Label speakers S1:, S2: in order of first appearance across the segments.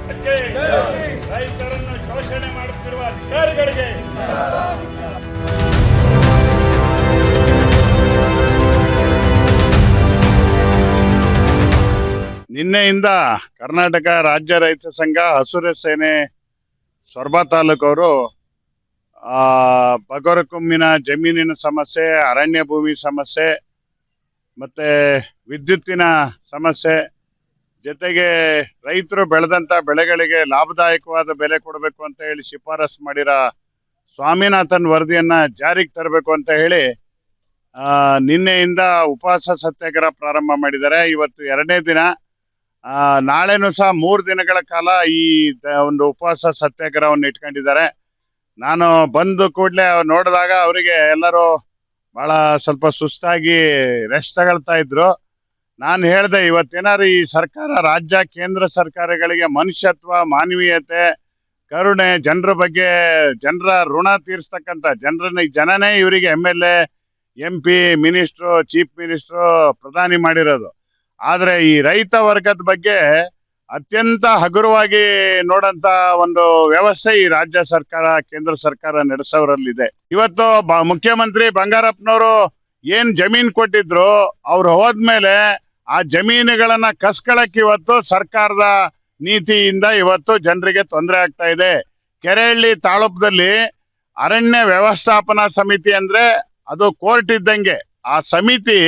S1: ರೈತರನ್ನು ಶೋಷಣೆ ಮಾಡುತ್ತಿರುವ ಅಧಿಕಾರಿಗಳಿಗೆ ನಿನ್ನೆಯಿಂದ ಕರ್ನಾಟಕ ರಾಜ್ಯ ರೈತ ಸಂಘ ಹಸುರು ಸೇನೆ ಸೊರಬ ತಾಲೂಕವರು ಬಗರಕೊಮ್ಮಿನ ಜಮೀನಿನ ಸಮಸ್ಯೆ, ಅರಣ್ಯ ಭೂಮಿ ಸಮಸ್ಯೆ ಮತ್ತೆ ವಿದ್ಯುತ್ತಿನ ಸಮಸ್ಯೆ ಜೊತೆಗೆ ರೈತರು ಬೆಳೆದಂತ ಬೆಳೆಗಳಿಗೆ ಲಾಭದಾಯಕವಾದ ಬೆಲೆ ಕೊಡಬೇಕು ಅಂತ ಹೇಳಿ ಶಿಫಾರಸು ಮಾಡಿರೋ ಸ್ವಾಮಿನಾಥನ್ ವರದಿಯನ್ನ ಜಾರಿಗೆ ತರಬೇಕು ಅಂತ ಹೇಳಿ ನಿನ್ನೆಯಿಂದ ಉಪವಾಸ ಸತ್ಯಾಗ್ರಹ ಪ್ರಾರಂಭ ಮಾಡಿದ್ದಾರೆ. ಇವತ್ತು 2ನೇ ದಿನ. ನಾಳೆನೂ ಸಹ 3 ದಿನಗಳ ಕಾಲ ಈ ಒಂದು ಉಪವಾಸ ಸತ್ಯಾಗ್ರಹವನ್ನು ಇಟ್ಕೊಂಡಿದ್ದಾರೆ. ನಾನು ಬಂದು ಕೂಡಲೇ ನೋಡಿದಾಗ ಅವರಿಗೆ ಎಲ್ಲರೂ ಬಹಳ ಸ್ವಲ್ಪ ಸುಸ್ತಾಗಿ ರೆಸ್ಟ್ ತಗೊಳ್ತಾ ಇದ್ರು. ನಾನು ಹೇಳ್ದೆ, ಇವತ್ತೇನಾದ್ರು ಈ ಸರ್ಕಾರ, ರಾಜ್ಯ ಕೇಂದ್ರ ಸರ್ಕಾರಗಳಿಗೆ ಮನುಷ್ಯತ್ವ, ಮಾನವೀಯತೆ, ಕರುಣೆ, ಜನರ ಬಗ್ಗೆ, ಜನರ ಋಣ ತೀರಿಸ್ತಕ್ಕಂಥ ಜನನೇ ಇವರಿಗೆ MLA, MP, minister, chief minister, ಪ್ರಧಾನಿ ಮಾಡಿರೋದು. ಆದ್ರೆ ಈ ರೈತ ವರ್ಗದ ಬಗ್ಗೆ ಅತ್ಯಂತ ಹಗುರವಾಗಿ ನೋಡಂತ ಒಂದು ವ್ಯವಸ್ಥೆ ಈ ರಾಜ್ಯ ಸರ್ಕಾರ, ಕೇಂದ್ರ ಸರ್ಕಾರ ನಡೆಸೋರಲ್ಲಿದೆ. ಇವತ್ತು ಮುಖ್ಯಮಂತ್ರಿ ಬಂಗಾರಪ್ಪನವರು ಏನ್ ಜಮೀನ್ ಕೊಟ್ಟಿದ್ರು, ಅವ್ರು ಹೋದ್ಮೇಲೆ ಆ ಜಮೀನುಗಳನ್ನ ಕಸ್ಕೊಳಕ್ ಇವತ್ತು ಸರ್ಕಾರದ ನೀತಿಯಿಂದ ಇವತ್ತು ಜನರಿಗೆ ತೊಂದರೆ ಆಗ್ತಾ ಇದೆ. ಕೆರೆಹಳ್ಳಿ ತಾಲೂಕದಲ್ಲಿ ಅರಣ್ಯ ವ್ಯವಸ್ಥಾಪನಾ ಸಮಿತಿ ಅಂದ್ರೆ ಅದು ಕೋರ್ಟ್ ಇದ್ದಂಗೆ. ಆ ಸಮಿತಿ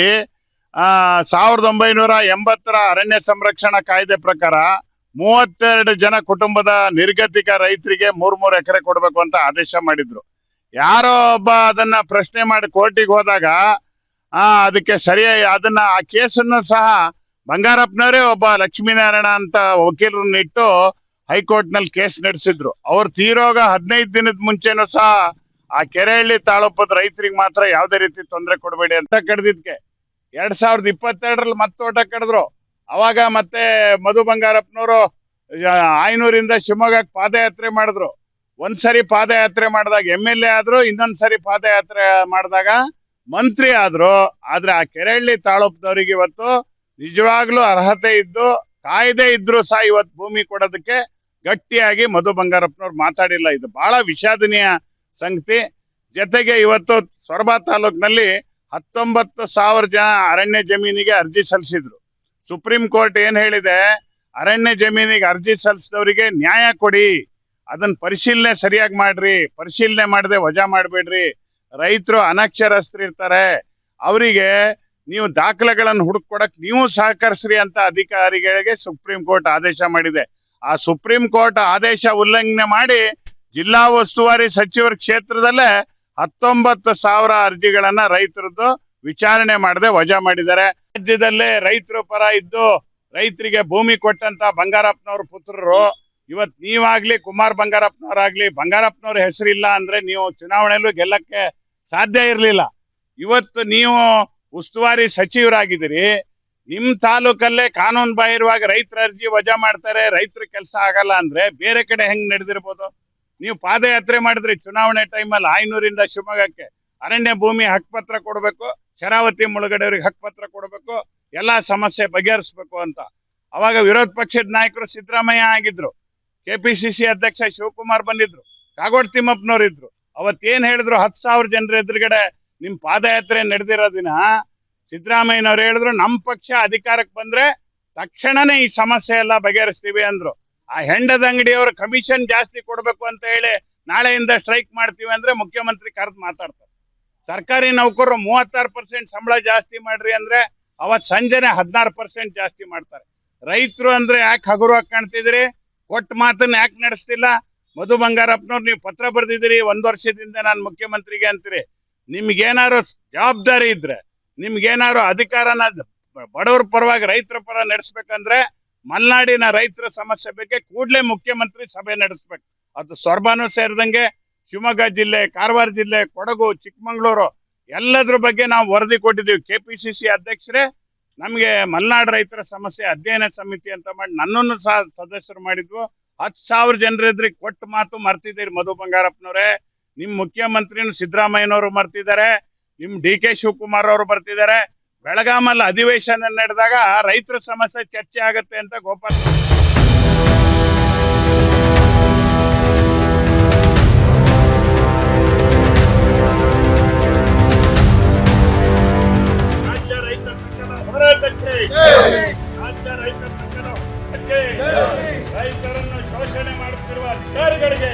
S1: 1980 ಅರಣ್ಯ ಸಂರಕ್ಷಣಾ ಕಾಯ್ದೆ ಪ್ರಕಾರ 32 ಜನ ಕುಟುಂಬದ ನಿರ್ಗತಿಕ ರೈತರಿಗೆ 3 ಎಕರೆ ಕೊಡ್ಬೇಕು ಅಂತ ಆದೇಶ ಮಾಡಿದ್ರು. ಯಾರೋ ಒಬ್ಬ ಅದನ್ನ ಪ್ರಶ್ನೆ ಮಾಡಿ ಕೋರ್ಟಿಗೆ ಹೋದಾಗ ಅದಕ್ಕೆ ಸರಿಯಾಗಿ ಅದನ್ನ ಆ ಕೇಸನ್ನು ಸಹ ಬಂಗಾರಪ್ಪನವರೇ ಒಬ್ಬ ಲಕ್ಷ್ಮೀನಾರಾಯಣ ಅಂತ ವಕೀಲರನ್ನ ಇಟ್ಟು ಹೈಕೋರ್ಟ್ ನಲ್ಲಿ ಕೇಸ್ ನಡೆಸಿದ್ರು. ಅವ್ರು ತೀರೋಗ 15 ದಿನದ ಮುಂಚೆನೂ ಸಹ ಆ ಕೆರೆಹಳ್ಳಿ ತಾಲೂಕದ ರೈತರಿಗೆ ಮಾತ್ರ ಯಾವುದೇ ರೀತಿ ತೊಂದರೆ ಕೊಡಬೇಡಿ ಅಂತ ಕಡ್ದಿದ್ಕೆ 2022ರಲ್ಲಿ ಮತ್ತೆ ತೋಟ ಕಡಿದ್ರು. ಅವಾಗ ಮತ್ತೆ ಮಧು ಬಂಗಾರಪ್ಪನವರು ಆಯನೂರಿಂದ ಶಿವಮೊಗ್ಗಕ್ಕೆ ಪಾದಯಾತ್ರೆ ಮಾಡಿದ್ರು. ಒಂದ್ಸರಿ ಪಾದಯಾತ್ರೆ ಮಾಡಿದಾಗ MLA ಆದ್ರು, ಇನ್ನೊಂದ್ಸರಿ ಪಾದಯಾತ್ರೆ ಮಾಡಿದಾಗ ಮಂತ್ರಿ ಆದ್ರು. ಆದ್ರೆ ಆ ಕೆರೆಹಳ್ಳಿ ತಾಲೂಕದವರಿಗೆ ಇವತ್ತು ನಿಜವಾಗ್ಲೂ ಅರ್ಹತೆ ಇದ್ದು, ಕಾಯ್ದೆ ಇದ್ರು ಸಹ ಇವತ್ತು ಭೂಮಿ ಕೊಡೋದಕ್ಕೆ ಗಟ್ಟಿಯಾಗಿ ಮಧು ಬಂಗಾರಪ್ಪನವ್ರು ಮಾತಾಡಿಲ್ಲ. ಇದು ಬಹಳ ವಿಷಾದನೀಯ ಸಂಗತಿ. ಜೊತೆಗೆ ಇವತ್ತು ಸೊರಬ ತಾಲೂಕಿನಲ್ಲಿ 19,000 ಜನ ಅರಣ್ಯ ಜಮೀನಿಗೆ ಅರ್ಜಿ ಸಲ್ಲಿಸಿದ್ರು. ಸುಪ್ರೀಂ ಕೋರ್ಟ್ ಏನ್ ಹೇಳಿದೆ, ಅರಣ್ಯ ಜಮೀನಿಗೆ ಅರ್ಜಿ ಸಲ್ಲಿಸಿದವರಿಗೆ ನ್ಯಾಯ ಕೊಡಿ, ಅದನ್ನ ಪರಿಶೀಲನೆ ಸರಿಯಾಗಿ ಮಾಡ್ರಿ, ಪರಿಶೀಲನೆ ಮಾಡದೆ ವಜಾ ಮಾಡಬೇಡ್ರಿ. ರೈತರು ಅನಕ್ಷರಸ್ಥರಿರ್ತಾರೆ, ಅವರಿಗೆ ನೀವು ದಾಖಲೆಗಳನ್ನು ಹುಡುಕೊಡಕ್ ನೀವು ಸಹಕರಿಸ್ರಿ ಅಂತ ಅಧಿಕಾರಿಗಳಿಗೆ ಸುಪ್ರೀಂ ಕೋರ್ಟ್ ಆದೇಶ ಮಾಡಿದೆ. ಆ ಸುಪ್ರೀಂ ಕೋರ್ಟ್ ಆದೇಶ ಉಲ್ಲಂಘನೆ ಮಾಡಿ ಜಿಲ್ಲಾ ಉಸ್ತುವಾರಿ ಸಚಿವರ ಕ್ಷೇತ್ರದಲ್ಲೇ 19,000 ಅರ್ಜಿಗಳನ್ನ ರೈತರದ್ದು ವಿಚಾರಣೆ ಮಾಡದೆ ವಜಾ ಮಾಡಿದ್ದಾರೆ. ರಾಜ್ಯದಲ್ಲೇ ರೈತರ ಪರ ಇದ್ದು ರೈತರಿಗೆ ಭೂಮಿ ಕೊಟ್ಟಂತ ಬಂಗಾರಪ್ಪನವ್ರ ಪುತ್ರರು ಇವತ್ ನೀವಾಗ್ಲಿ, ಕುಮಾರ್ ಬಂಗಾರಪ್ಪನವರಾಗ್ಲಿ, ಬಂಗಾರಪ್ಪನವ್ರ ಹೆಸರಿಲ್ಲ ಅಂದ್ರೆ ನೀವು ಚುನಾವಣೆಯಲ್ಲೂ ಗೆಲ್ಲಕ್ಕೆ ಸಾಧ್ಯ ಇರ್ಲಿಲ್ಲ. ಇವತ್ತು ನೀವು ಉಸ್ತುವಾರಿ ಸಚಿವರಾಗಿದ್ದೀರಿ, ನಿಮ್ ತಾಲೂಕಲ್ಲೇ ಕಾನೂನು ಬಾಹಿರವಾಗಿ ರೈತರ ಅರ್ಜಿ ವಜಾ ಮಾಡ್ತಾರೆ, ರೈತರ ಕೆಲಸ ಆಗಲ್ಲ ಅಂದ್ರೆ ಬೇರೆ ಕಡೆ ಹೆಂಗ್ ನಡೆದಿರ್ಬೋದು? ನೀವು ಪಾದಯಾತ್ರೆ ಮಾಡಿದ್ರಿ ಚುನಾವಣೆ ಟೈಮಲ್ಲಿ ಆಯನೂರಿಂದ ಶಿವಮೊಗ್ಗಕ್ಕೆ, ಅರಣ್ಯ ಭೂಮಿ ಹಕ್ಕುಪತ್ರ ಕೊಡಬೇಕು, ಶರಾವತಿ ಮುಳುಗಡೆಯವ್ರಿಗೆ ಹಕ್ಕುಪತ್ರ ಕೊಡಬೇಕು, ಎಲ್ಲಾ ಸಮಸ್ಯೆ ಬಗೆಹರಿಸ್ಬೇಕು ಅಂತ. ಅವಾಗ ವಿರೋಧ ಪಕ್ಷದ ನಾಯಕರು ಸಿದ್ದರಾಮಯ್ಯ ಆಗಿದ್ರು, KPCC ಅಧ್ಯಕ್ಷ ಶಿವಕುಮಾರ್ ಬಂದಿದ್ರು, ಕಾಗೋಡು ತಿಮ್ಮಪ್ಪನವ್ರು ಇದ್ರು. ಅವತ್ತೇನ್ ಹೇಳಿದ್ರು, 10,000 ಜನರ ಎದುರುಗಡೆ ನಿಮ್ ಪಾದಯಾತ್ರೆ ನಡೆದಿರೋ ದಿನ ಸಿದ್ದರಾಮಯ್ಯನವ್ರು ಹೇಳಿದ್ರು, ನಮ್ ಪಕ್ಷ ಅಧಿಕಾರಕ್ಕೆ ಬಂದ್ರೆ ತಕ್ಷಣನೇ ಈ ಸಮಸ್ಯೆ ಎಲ್ಲ ಬಗೆಹರಿಸ್ತೀವಿ ಅಂದ್ರು. ಆ ಹೆಂಡದ ಅಂಗಡಿಯವರು ಕಮಿಷನ್ ಜಾಸ್ತಿ ಕೊಡ್ಬೇಕು ಅಂತ ಹೇಳಿ ನಾಳೆಯಿಂದ ಸ್ಟ್ರೈಕ್ ಮಾಡ್ತೀವಿ ಅಂದ್ರೆ ಮುಖ್ಯಮಂತ್ರಿ ಕರೆದು ಮಾತಾಡ್ತಾರೆ. ಸರ್ಕಾರಿ ನೌಕರರು 36% ಸಂಬಳ ಜಾಸ್ತಿ ಮಾಡ್ರಿ ಅಂದ್ರೆ ಅವತ್ ಸಂಜೆನೆ 16% ಜಾಸ್ತಿ ಮಾಡ್ತಾರೆ. ರೈತರು ಅಂದ್ರೆ ಯಾಕೆ ಹಗುರವಾಗಿ ಕಾಣ್ತಿದ್ರಿ? ಕೊಟ್ಟ ಮಾತನ್ನ ಯಾಕೆ ನಡೆಸ್ತಿಲ್ಲ? ಮಧು ಬಂಗಾರಪ್ಪನವ್ರು ನೀವು ಪತ್ರ ಬರೆದಿದ್ದೀರಿ 1 ವರ್ಷದಿಂದ ನಾನು ಮುಖ್ಯಮಂತ್ರಿಗೆ ಅಂತೀರಿ. ನಿಮ್ಗೇನಾದ್ರು ಜವಾಬ್ದಾರಿ ಇದ್ರೆ, ನಿಮ್ಗೇನಾದ್ರು ಅಧಿಕಾರನ ಬಡವರ ಪರವಾಗಿ ರೈತರ ಪರ ನಡೆಸ್ಬೇಕಂದ್ರೆ ಮಲೆನಾಡಿನ ರೈತರ ಸಮಸ್ಯೆ ಬಗ್ಗೆ ಕೂಡಲೇ ಮುಖ್ಯಮಂತ್ರಿ ಸಭೆ ನಡೆಸ್ಬೇಕು. ಅದು ಸೊರಬನೂ ಸೇರಿದಂಗೆ ಶಿವಮೊಗ್ಗ ಜಿಲ್ಲೆ, ಕಾರವಾರ ಜಿಲ್ಲೆ, ಕೊಡಗು, ಚಿಕ್ಕಮಗಳೂರು ಎಲ್ಲದ್ರ ಬಗ್ಗೆ ನಾವು ವರದಿ ಕೊಟ್ಟಿದ್ದೀವಿ. KPCC ಅಧ್ಯಕ್ಷರೇ ನಮಗೆ ಮಲೆನಾಡು ರೈತರ ಸಮಸ್ಯೆ ಅಧ್ಯಯನ ಸಮಿತಿ ಅಂತ ಮಾಡಿ ನನ್ನನ್ನು ಸಹ ಸದಸ್ಯರು ಮಾಡಿದ್ವು. 10,000 ಜನರ ಎದುರಿಗೆ ಕೊಟ್ಟ ಮಾತು ಮರ್ತಿದ್ದೀರಿ ಮಧು ಬಂಗಾರಪ್ಪನವರೇ. ನಿಮ್ ಮುಖ್ಯಮಂತ್ರಿನೂ ಸಿದ್ದರಾಮಯ್ಯನವರು ಮರ್ತಿದ್ದಾರೆ, ನಿಮ್ DK ಶಿವಕುಮಾರ್ ಅವರು ಬರ್ತಿದ್ದಾರೆ. ಬೆಳಗಾಮಲ್ಲಿ ಅಧಿವೇಶನ ನಡೆದಾಗ ರೈತರ ಸಮಸ್ಯೆ ಚರ್ಚೆ ಆಗತ್ತೆ ಅಂತ ಗೋಪಾಲ್ ಶೋಷಣೆ ಮಾಡುತ್ತಿರುವ ಅಧಿಕಾರಿಗಳಿಗೆ